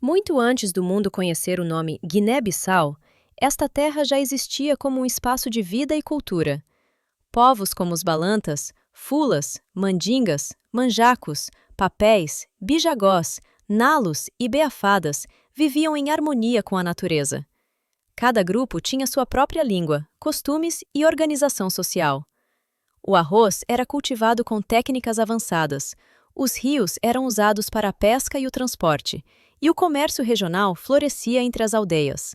Muito antes do mundo conhecer o nome Guiné-Bissau, esta terra já existia como um espaço de vida e cultura. Povos como os Balantas, Fulas, Mandingas, Manjacos, Papéis, Bijagós, Nalos e Beafadas viviam em harmonia com a natureza. Cada grupo tinha sua própria língua, costumes e organização social. O arroz era cultivado com técnicas avançadas, os rios eram usados para a pesca e o transporte, e o comércio regional florescia entre as aldeias.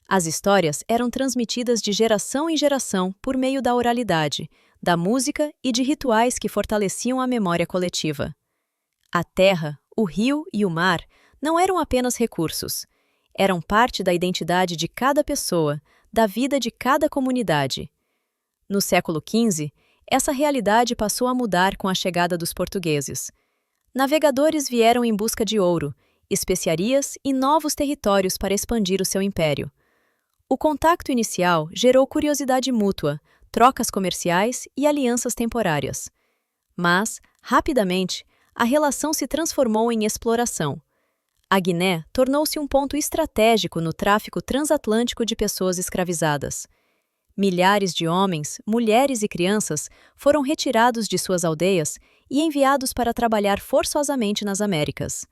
As histórias eram transmitidas de geração em geração por meio da oralidade, da música e de rituais que fortaleciam a memória coletiva. A terra, o rio e o mar não eram apenas recursos. Eram parte da identidade de cada pessoa, da vida de cada comunidade. No século XV, essa realidade passou a mudar com a chegada dos portugueses. Navegadores vieram em busca de ouro, especiarias e novos territórios para expandir o seu império. O contato inicial gerou curiosidade mútua, trocas comerciais e alianças temporárias. Mas, rapidamente, a relação se transformou em exploração. A Guiné tornou-se um ponto estratégico no tráfico transatlântico de pessoas escravizadas. Milhares de homens, mulheres e crianças foram retirados de suas aldeias e enviados para trabalhar forçosamente nas Américas.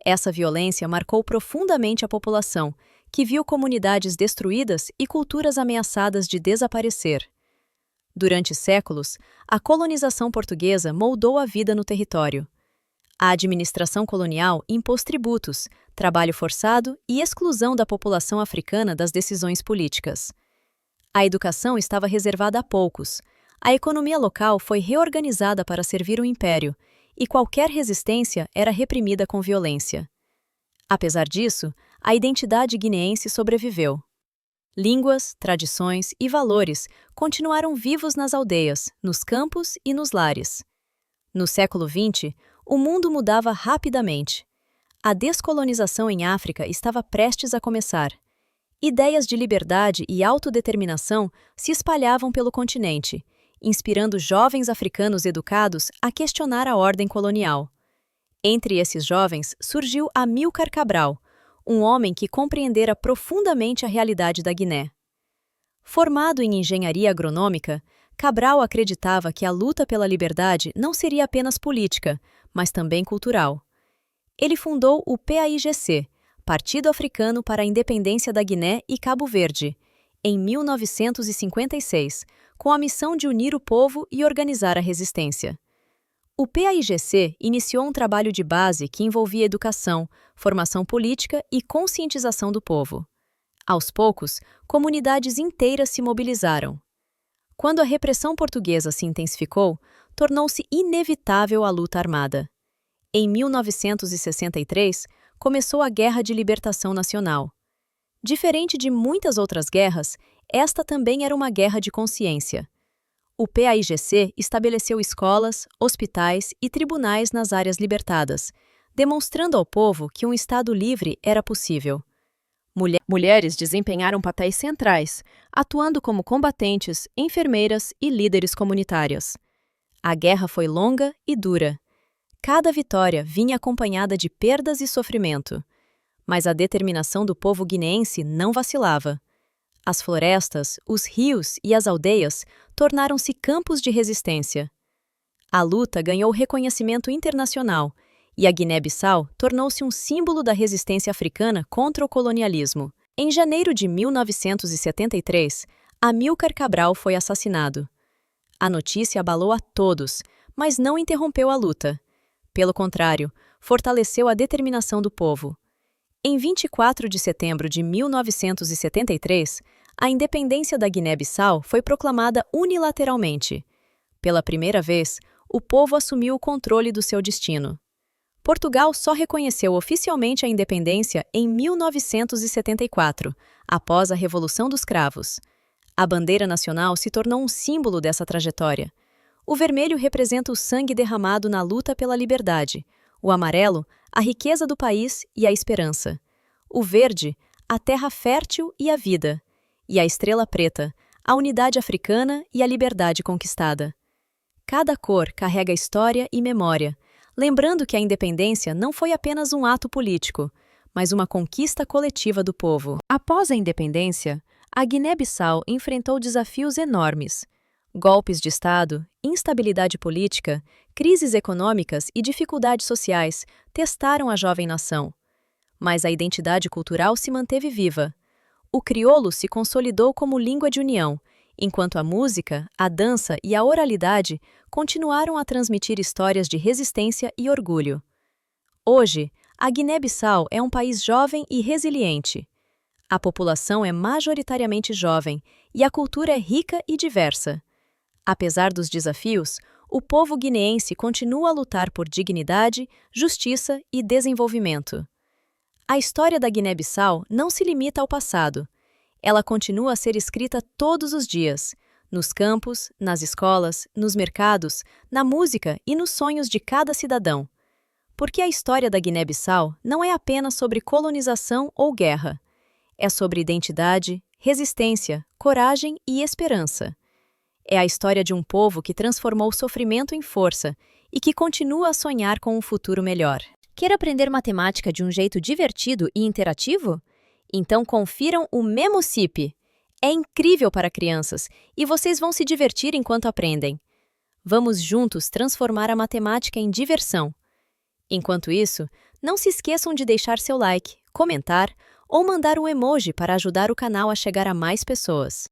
Essa violência marcou profundamente a população, que viu comunidades destruídas e culturas ameaçadas de desaparecer. Durante séculos, a colonização portuguesa moldou a vida no território. A administração colonial impôs tributos, trabalho forçado e exclusão da população africana das decisões políticas. A educação estava reservada a poucos, a economia local foi reorganizada para servir o império, e qualquer resistência era reprimida com violência. Apesar disso, a identidade guineense sobreviveu. Línguas, tradições e valores continuaram vivos nas aldeias, nos campos e nos lares. No século XX, o mundo mudava rapidamente. A descolonização em África estava prestes a começar. Ideias de liberdade e autodeterminação se espalhavam pelo continente, inspirando jovens africanos educados a questionar a ordem colonial. Entre esses jovens surgiu Amílcar Cabral, um homem que compreendera profundamente a realidade da Guiné. Formado em engenharia agronômica, Cabral acreditava que a luta pela liberdade não seria apenas política, mas também cultural. Ele fundou o PAIGC, Partido Africano para a Independência da Guiné e Cabo Verde, em 1956, com a missão de unir o povo e organizar a resistência. O PAIGC iniciou um trabalho de base que envolvia educação, formação política e conscientização do povo. Aos poucos, comunidades inteiras se mobilizaram. Quando a repressão portuguesa se intensificou, tornou-se inevitável a luta armada. Em 1963, começou a Guerra de Libertação Nacional. Diferente de muitas outras guerras, esta também era uma guerra de consciência. O PAIGC estabeleceu escolas, hospitais e tribunais nas áreas libertadas, demonstrando ao povo que um Estado livre era possível. Mulheres desempenharam papéis centrais, atuando como combatentes, enfermeiras e líderes comunitárias. A guerra foi longa e dura. Cada vitória vinha acompanhada de perdas e sofrimento. Mas a determinação do povo guineense não vacilava. As florestas, os rios e as aldeias tornaram-se campos de resistência. A luta ganhou reconhecimento internacional e a Guiné-Bissau tornou-se um símbolo da resistência africana contra o colonialismo. Em janeiro de 1973, Amílcar Cabral foi assassinado. A notícia abalou a todos, mas não interrompeu a luta. Pelo contrário, fortaleceu a determinação do povo. Em 24 de setembro de 1973, a independência da Guiné-Bissau foi proclamada unilateralmente. Pela primeira vez, o povo assumiu o controle do seu destino. Portugal só reconheceu oficialmente a independência em 1974, após a Revolução dos Cravos. A bandeira nacional se tornou um símbolo dessa trajetória. O vermelho representa o sangue derramado na luta pela liberdade, o amarelo, a riqueza do país e a esperança. O verde, a terra fértil e a vida. E a estrela preta, a unidade africana e a liberdade conquistada. Cada cor carrega história e memória, lembrando que a independência não foi apenas um ato político, mas uma conquista coletiva do povo. Após a independência, a Guiné-Bissau enfrentou desafios enormes. Golpes de Estado, instabilidade política, crises econômicas e dificuldades sociais testaram a jovem nação. Mas a identidade cultural se manteve viva. O crioulo se consolidou como língua de união, enquanto a música, a dança e a oralidade continuaram a transmitir histórias de resistência e orgulho. Hoje, a Guiné-Bissau é um país jovem e resiliente. A população é majoritariamente jovem e a cultura é rica e diversa. Apesar dos desafios, o povo guineense continua a lutar por dignidade, justiça e desenvolvimento. A história da Guiné-Bissau não se limita ao passado. Ela continua a ser escrita todos os dias, nos campos, nas escolas, nos mercados, na música e nos sonhos de cada cidadão. Porque a história da Guiné-Bissau não é apenas sobre colonização ou guerra. É sobre identidade, resistência, coragem e esperança. É a história de um povo que transformou o sofrimento em força e que continua a sonhar com um futuro melhor. Quer aprender matemática de um jeito divertido e interativo? Então confiram o MemoCip. É incrível para crianças e vocês vão se divertir enquanto aprendem. Vamos juntos transformar a matemática em diversão. Enquanto isso, não se esqueçam de deixar seu like, comentar ou mandar um emoji para ajudar o canal a chegar a mais pessoas.